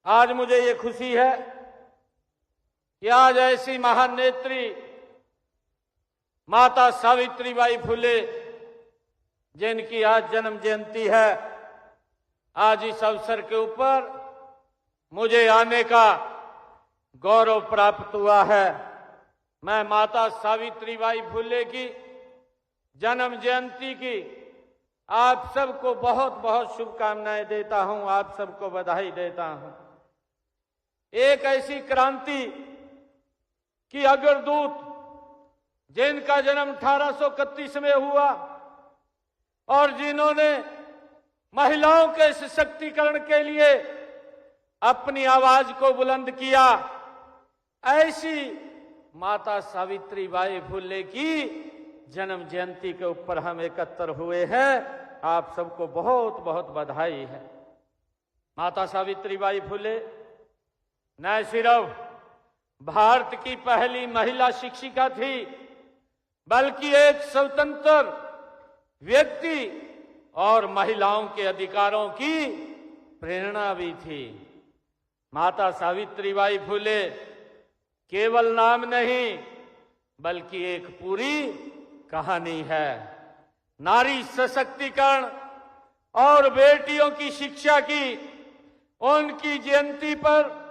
आज मुझे ये खुशी है कि आज ऐसी महान नेत्री माता सावित्रीबाई फुले जिनकी आज जन्म जयंती है, आज इस अवसर के ऊपर मुझे आने का गौरव प्राप्त हुआ है। मैं माता सावित्रीबाई फुले की जन्म जयंती की आप सबको बहुत बहुत शुभकामनाएं देता हूं, आप सबको बधाई देता हूं। एक ऐसी क्रांति की अग्रदूत जिनका जन्म 1831 में हुआ और जिन्होंने महिलाओं के सशक्तिकरण के लिए अपनी आवाज को बुलंद किया, ऐसी माता सावित्रीबाई फुले की जन्म जयंती के ऊपर हम एकत्र हुए हैं। आप सबको बहुत बहुत बधाई है। माता सावित्रीबाई फुले न सिर्फ भारत की पहली महिला शिक्षिका थी, बल्कि एक स्वतंत्र व्यक्ति और महिलाओं के अधिकारों की प्रेरणा भी थी। माता सावित्रीबाई फुले केवल नाम नहीं बल्कि एक पूरी कहानी है। नारी सशक्तिकरण और बेटियों की शिक्षा की उनकी जयंती पर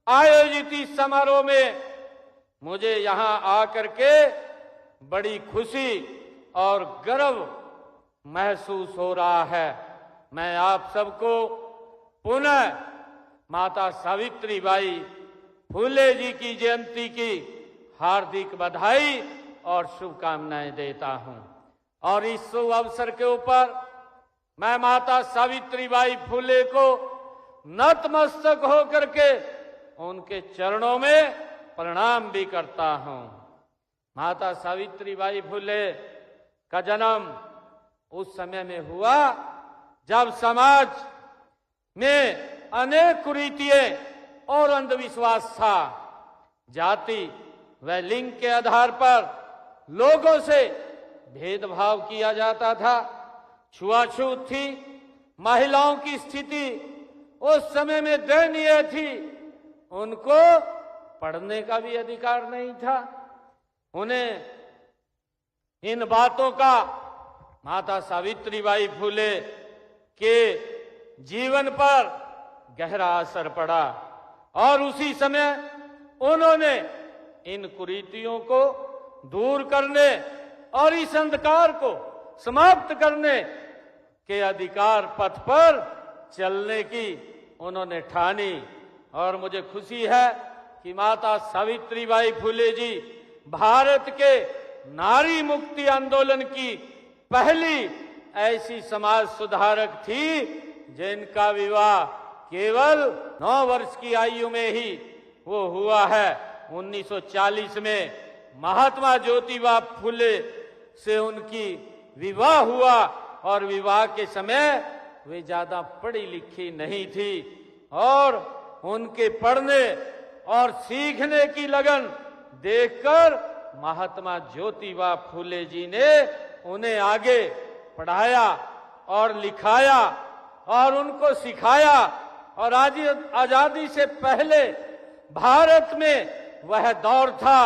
आयोजित इस समारोह में मुझे यहां आकर के बड़ी खुशी और गर्व महसूस हो रहा है। मैं आप सबको पुनः माता सावित्रीबाई फुले जी की जयंती की हार्दिक बधाई और शुभकामनाएं देता हूं। और इस शुभ अवसर के ऊपर मैं माता सावित्रीबाई फुले को नतमस्तक होकर के उनके चरणों में प्रणाम भी करता हूं। माता सावित्रीबाई फुले का जन्म उस समय में हुआ जब समाज में अनेक कुरीतियां और अंधविश्वास था। जाति व लिंग के आधार पर लोगों से भेदभाव किया जाता था, छुआछूत थी, महिलाओं की स्थिति उस समय में दयनीय थी, उनको पढ़ने का भी अधिकार नहीं था। उन्हें इन बातों का माता सावित्रीबाई फुले के जीवन पर गहरा असर पड़ा और उसी समय उन्होंने इन कुरीतियों को दूर करने और इस अंधकार को समाप्त करने के अधिकार पथ पर चलने की उन्होंने ठानी। और मुझे खुशी है कि माता सावित्रीबाई फुले जी भारत के नारी मुक्ति आंदोलन की पहली ऐसी समाज सुधारक थी जिनका विवाह केवल 9 वर्ष की आयु में ही वो हुआ है। 1940 में महात्मा ज्योतिबा फुले से उनकी विवाह हुआ और विवाह के समय वे ज्यादा पढ़ी लिखी नहीं थी और उनके पढ़ने और सीखने की लगन देखकर महात्मा ज्योतिबा फुले जी ने उन्हें आगे पढ़ाया और लिखाया और उनको सिखाया। और आज आजादी से पहले भारत में वह दौर था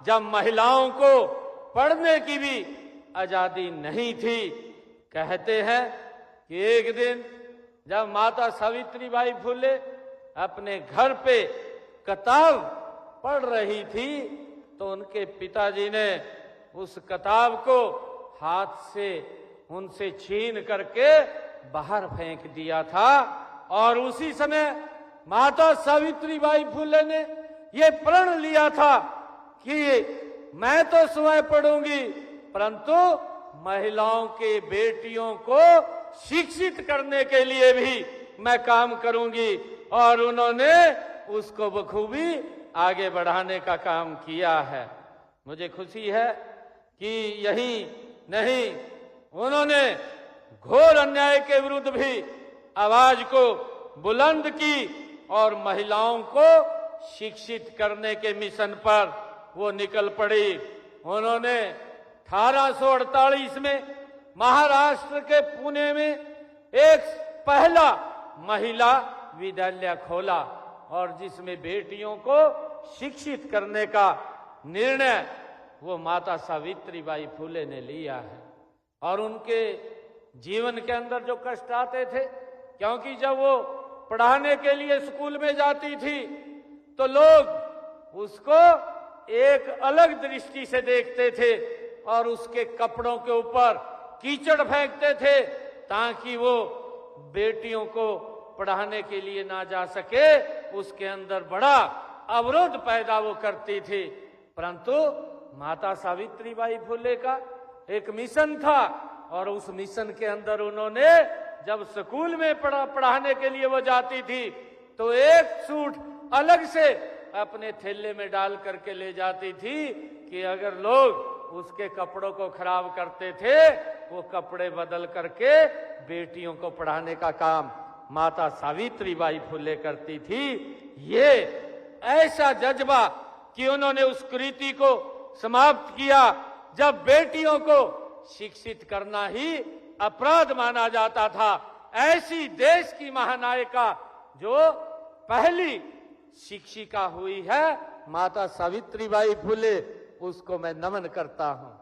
जब महिलाओं को पढ़ने की भी आजादी नहीं थी। कहते हैं कि एक दिन जब माता सावित्रीबाई फुले अपने घर पे किताब पढ़ रही थी तो उनके पिताजी ने उस किताब को हाथ से उनसे छीन करके बाहर फेंक दिया था। और उसी समय माता सावित्रीबाई फुले ने ये प्रण लिया था कि मैं तो स्वयं पढ़ूंगी परंतु महिलाओं के बेटियों को शिक्षित करने के लिए भी मैं काम करूंगी। और उन्होंने उसको बखूबी आगे बढ़ाने का काम किया है। मुझे खुशी है कि यही नहीं, उन्होंने घोर अन्याय के विरुद्ध भी आवाज को बुलंद की और महिलाओं को शिक्षित करने के मिशन पर वो निकल पड़ी। उन्होंने 1848 में महाराष्ट्र के पुणे में एक पहला महिला विद्यालय खोला और जिसमें बेटियों को शिक्षित करने का निर्णय वो माता सावित्रीबाई फुले ने लिया है। और उनके जीवन के अंदर जो कष्ट आते थे, क्योंकि जब वो पढ़ाने के लिए स्कूल में जाती थी तो लोग उसको एक अलग दृष्टि से देखते थे और उसके कपड़ों के ऊपर कीचड़ फेंकते थे ताकि वो बेटियों को पढ़ाने के लिए ना जा सके। उसके अंदर बड़ा अवरोध पैदा वो करती थी। परंतु माता सावित्रीबाई फुले का एक मिशन था और उस मिशन के अंदर उन्होंने जब स्कूल में पढ़ाने के लिए वो जाती थी तो एक सूट अलग से अपने थैले में डाल करके ले जाती थी कि अगर लोग उसके कपड़ों को खराब करते थे वो कपड़े बदल करके बेटियों को पढ़ाने का काम माता सावित्रीबाई फुले करती थी। ये ऐसा जज्बा कि उन्होंने उस कृति को समाप्त किया जब बेटियों को शिक्षित करना ही अपराध माना जाता था। ऐसी देश की महानायिका जो पहली शिक्षिका हुई है माता सावित्रीबाई फुले, उसको मैं नमन करता हूं।